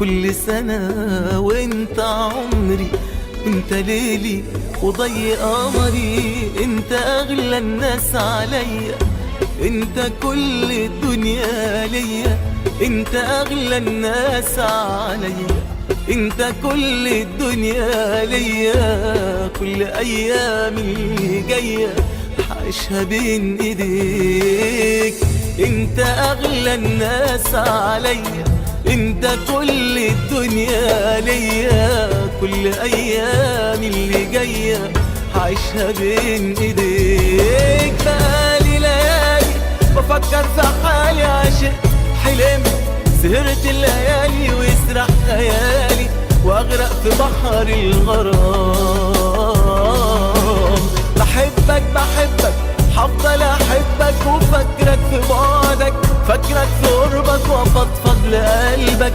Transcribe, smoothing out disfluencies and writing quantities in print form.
كل سنة وانت عمري، انت ليلي وضي قمري، انت اغلى الناس عليا، انت كل الدنيا ليا، انت اغلى الناس عليا، انت كل الدنيا ليا. كل ايام اللي جايه عايشها بين ايديك، انت اغلى الناس عليا، انت كل الدنيا ليا. كل ايام اللي جايه عايشها بين ايديك. بقالي ليالي بفكر في حالي، عشقت حلمت سهرت الليالي ويسرح خيالي واغرق في بحر الغرام. بحبك بحبك هفضل احبك، وفكرك في بعدك، فكرك في قربك وافضفض لقلبك.